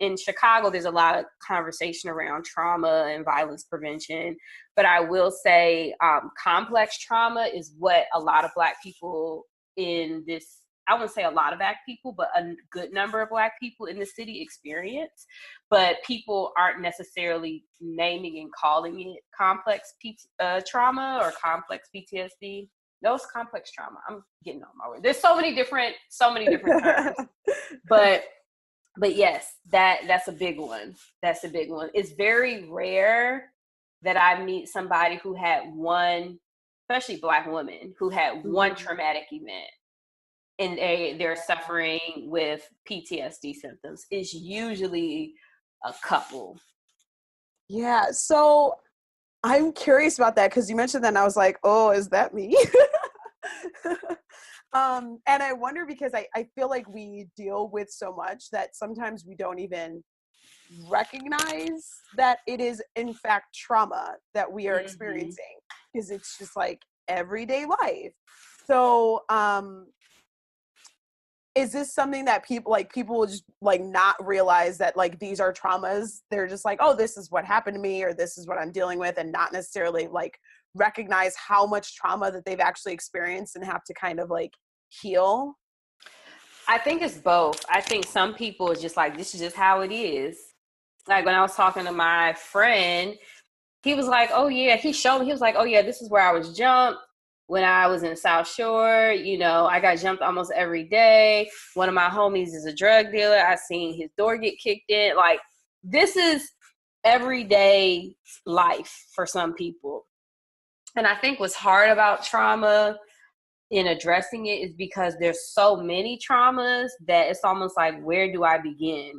B: In Chicago, there's a lot of conversation around trauma and violence prevention. But I will say complex trauma is what a lot of Black people in this, I wouldn't say a lot of Black people, but a good number of Black people in the city experience. But people aren't necessarily naming and calling it complex trauma or complex PTSD. No, it's complex trauma. I'm getting on my word. There's so many different terms. But yes, that's a big one. That's a big one. It's very rare that I meet somebody who had one, especially Black women, who had one traumatic event and they're suffering with PTSD symptoms. It's usually a couple.
A: Yeah. So I'm curious about that because you mentioned that and I was like, oh, is that me? And I wonder because I feel like we deal with so much that sometimes we don't even recognize that it is in fact trauma that we are experiencing because it's just like everyday life. So is this something that people will just like not realize that like these are traumas? They're just like, oh, this is what happened to me or this is what I'm dealing with, and not necessarily like recognize how much trauma that they've actually experienced and have to kind of like heal?
B: I think it's both. I think some people are just like, this is just how it is. Like when I was talking to my friend, he was like, oh yeah, he showed me, he was like, oh yeah, this is where I was jumped when I was in South Shore. You know, I got jumped almost every day. One of my homies is a drug dealer. I seen his door get kicked in. Like, this is everyday life for some people. And I think what's hard about trauma in addressing it is because there's so many traumas that it's almost like, where do I begin?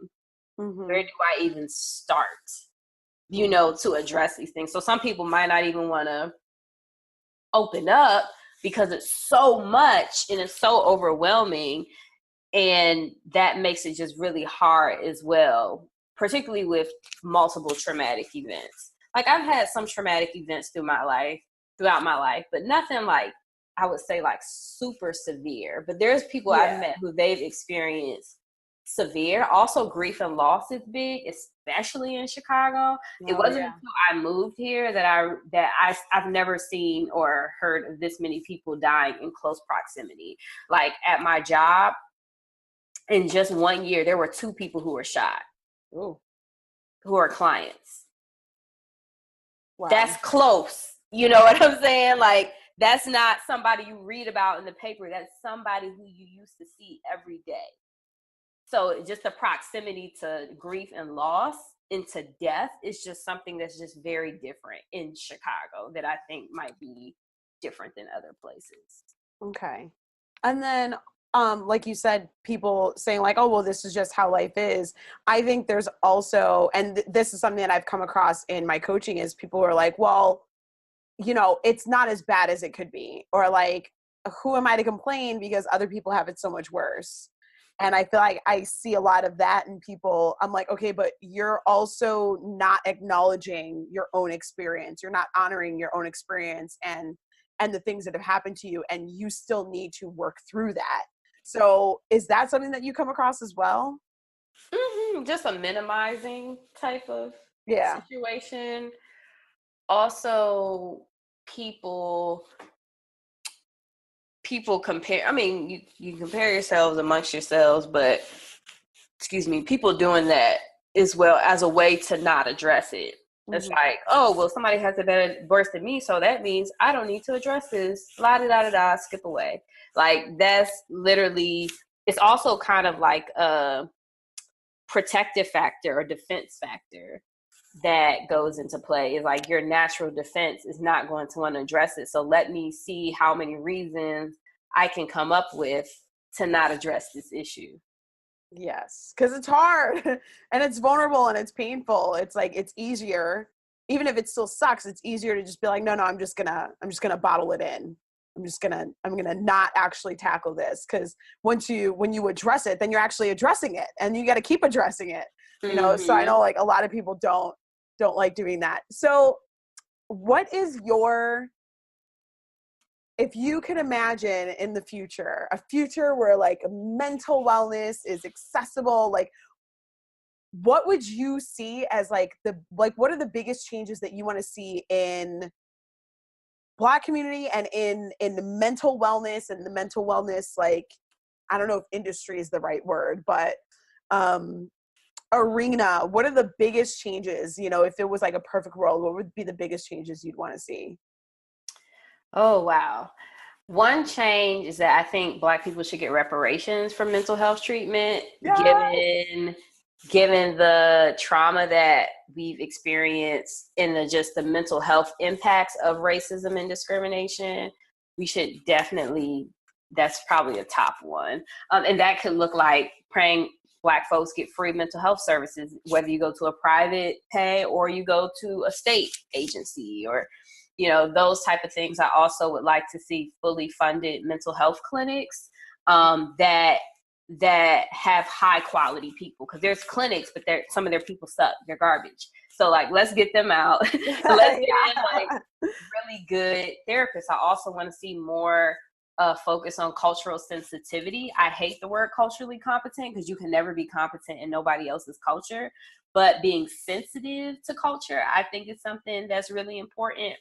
A: Mm-hmm.
B: Where do I even start, you know, to address these things? So some people might not even want to open up because it's so much and it's so overwhelming. And that makes it just really hard as well, particularly with multiple traumatic events. Like, I've had some traumatic events throughout my life, but nothing like, I would say, like super severe. But there's people I've met who they've experienced severe. Also, grief and loss is big, especially in Chicago. It wasn't until I moved here that I've never seen or heard of this many people dying in close proximity. Like, at my job, in just 1 year, there were 2 people who were shot. Ooh. Who are clients. Wow. That's close. You know what I'm saying? Like, that's not somebody you read about in the paper. That's somebody who you used to see every day. So just the proximity to grief and loss and to death is just something that's just very different in Chicago that I think might be different than other places.
A: Okay. And then, like you said, people saying like, oh, well, this is just how life is. I think there's also, and this is something that I've come across in my coaching, is people are like, well, you know, it's not as bad as it could be. Or like, who am I to complain because other people have it so much worse? And I feel like I see a lot of that in people. I'm like, okay, but you're also not acknowledging your own experience. You're not honoring your own experience and the things that have happened to you, and you still need to work through that. So is that something that you come across as well?
B: Mm-hmm. Just a minimizing type of situation. Also, people compare, I mean, you compare yourselves amongst yourselves, but people doing that as well as a way to not address it. Mm-hmm. It's like, oh, well, somebody has it better worse than me, so that means I don't need to address this. La da da da da, skip away. Like, that's literally, it's also kind of like a protective factor or defense factor that goes into play. Is like, your natural defense is not going to want to address it. So let me see how many reasons I can come up with to not address this issue.
A: Yes, because it's hard and it's vulnerable and it's painful. It's like, it's easier, even if it still sucks, it's easier to just be like, no, I'm just gonna bottle it in. I'm gonna not actually tackle this, because when you address it, then you're actually addressing it, and you got to keep addressing it. You know, so I know like a lot of people don't like doing that. So what is if you could imagine in the future, a future where like mental wellness is accessible, like what would you see as like what are the biggest changes that you want to see in Black community and in the mental wellness and the mental wellness, like, I don't know if industry is the right word, but arena? What are the biggest changes? You know, if it was like a perfect world, what would be the biggest changes you'd want to see?
B: Oh, wow. One change is that I think Black people should get reparations for mental health treatment, given the trauma that we've experienced in the mental health impacts of racism and discrimination. We should definitely, that's probably a top one. And that could look like praying Black folks get free mental health services, whether you go to a private pay or you go to a state agency, or, you know, those type of things. I also would like to see fully funded mental health clinics that have high quality people, because there's clinics, but some of their people suck. They're garbage. So like, let's get them out. Let's get in like really good therapists. I also want to see more focus on cultural sensitivity. I hate the word culturally competent, because you can never be competent in nobody else's culture, but being sensitive to culture, I think is something that's really important.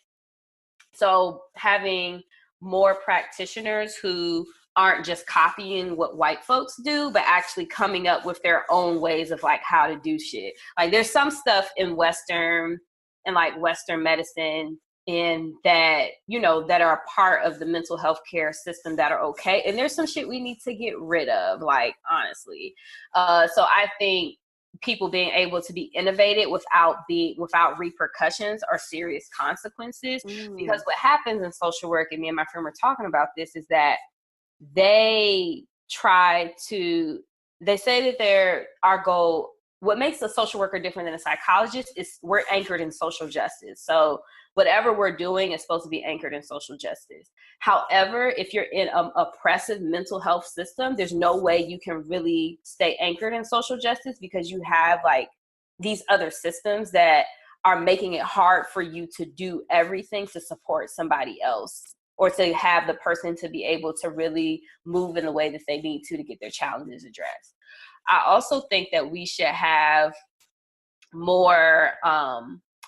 B: So having more practitioners who aren't just copying what white folks do, but actually coming up with their own ways of like how to do shit. Like, there's some stuff in Western in like Western medicine and that, you know, that are a part of the mental health care system that are okay. And there's some shit we need to get rid of, like, honestly. So I think people being able to be innovative without repercussions or serious consequences. Because what happens in social work, and me and my friend were talking about this, is that they say that our goal, what makes a social worker different than a psychologist is we're anchored in social justice. So whatever we're doing is supposed to be anchored in social justice. However, if you're in an oppressive mental health system, there's no way you can really stay anchored in social justice, because you have like these other systems that are making it hard for you to do everything to support somebody else, or to have the person to be able to really move in the way that they need to get their challenges addressed. I also think that we should have more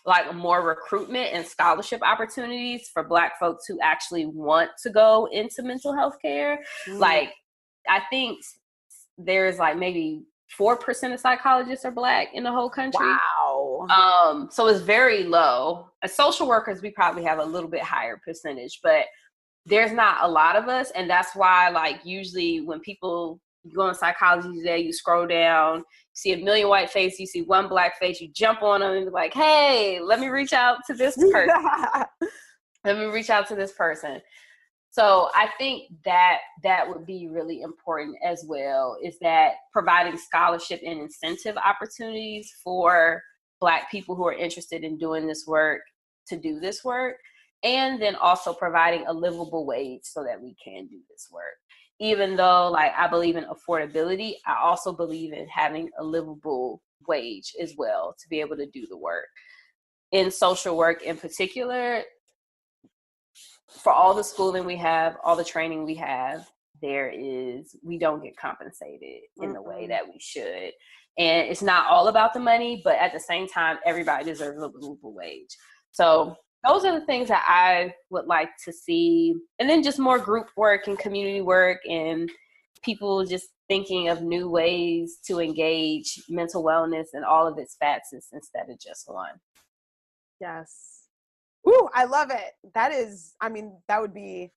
B: recruitment and scholarship opportunities for Black folks who actually want to go into mental health care. Like, I think there's like maybe 4% of psychologists are Black in the whole country.
A: Wow.
B: So it's very low. As social workers, we probably have a little bit higher percentage, but there's not a lot of us. And that's why, like, usually when people go on Psychology Today, you scroll down, see a million white faces, you see one Black face, you jump on them and be like, hey, let me reach out to this person. Let me reach out to this person. So I think that would be really important as well, is that providing scholarship and incentive opportunities for Black people who are interested in doing this work to do this work. And then also providing a livable wage so that we can do this work. Even though, like, I believe in affordability, I also believe in having a livable wage as well to be able to do the work. In social work in particular, for all the schooling we have, all the training we have, we don't get compensated in the way that we should. And it's not all about the money, but at the same time, everybody deserves a livable wage. So those are the things that I would like to see. And then just more group work and community work, and people just thinking of new ways to engage mental wellness and all of its facets instead of just one.
A: Yes. Ooh, I love it. That would be,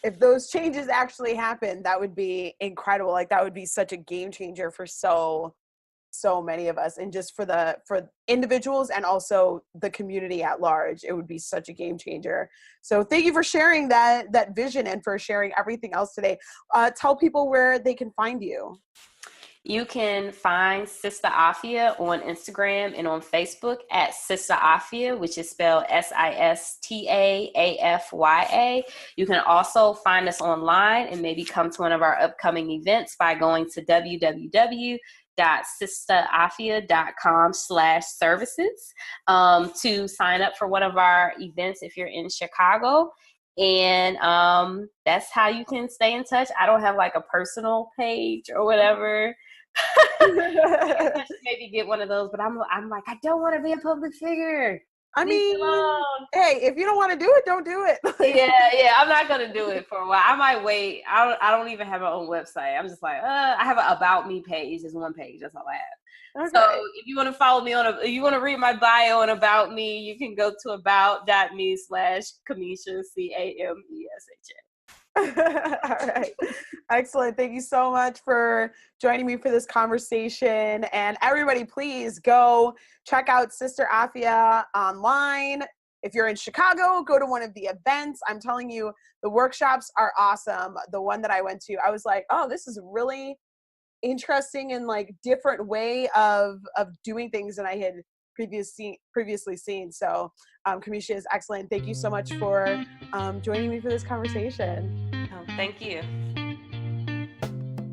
A: if those changes actually happen, that would be incredible. Like, that would be such a game changer for so many of us, and just for individuals and also the community at large. It would be such a game changer. So thank you for sharing that vision and for sharing everything else today. Tell people where they can find you.
B: You can find Sista Afya on Instagram and on Facebook at Sista Afya, which is spelled SISTAAFYA. You can also find us online and maybe come to one of our upcoming events by going to www.sistaafya.com/services to sign up for one of our events if you're in Chicago. And that's how you can stay in touch. I don't have like a personal page or whatever. I should maybe get one of those, but I'm like, I don't want to be a public figure.
A: Hey, if you don't want to do it, don't do it.
B: yeah, I'm not gonna do it for a while. I might wait. I don't even have my own website. I'm just like, I have an About Me page. There's one page. That's all I have. Okay. So if you want to follow me if you want to read my bio and About Me, you can go to about.me/Camesha, CAMESHA.
A: All right. Excellent. Thank you so much for joining me for this conversation. And everybody, please go check out Sista Afya online. If you're in Chicago, go to one of the events. I'm telling you, the workshops are awesome. The one that I went to, I was like, oh, this is really interesting and like different way of doing things than I had previously seen. So Camesha is excellent. Thank you so much for joining me for this conversation.
B: Oh, thank you.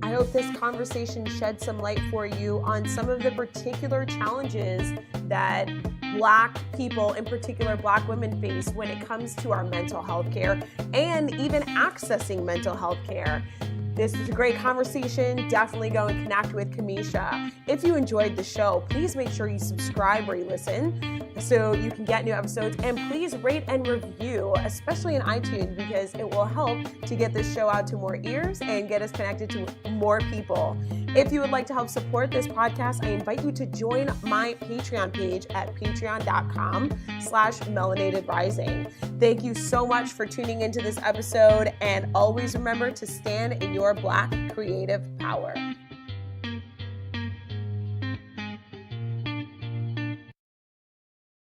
A: I hope this conversation shed some light for you on some of the particular challenges that Black people, in particular Black women, face when it comes to our mental health care and even accessing mental health care. This was a great conversation. Definitely go and connect with Camesha. If you enjoyed the show, please make sure you subscribe where you listen so you can get new episodes. And please rate and review, especially in iTunes, because it will help to get this show out to more ears and get us connected to more people. If you would like to help support this podcast, I invite you to join my Patreon page at patreon.com/melanatedrising. Thank you so much for tuning into this episode, and always remember to stand in your Black creative power.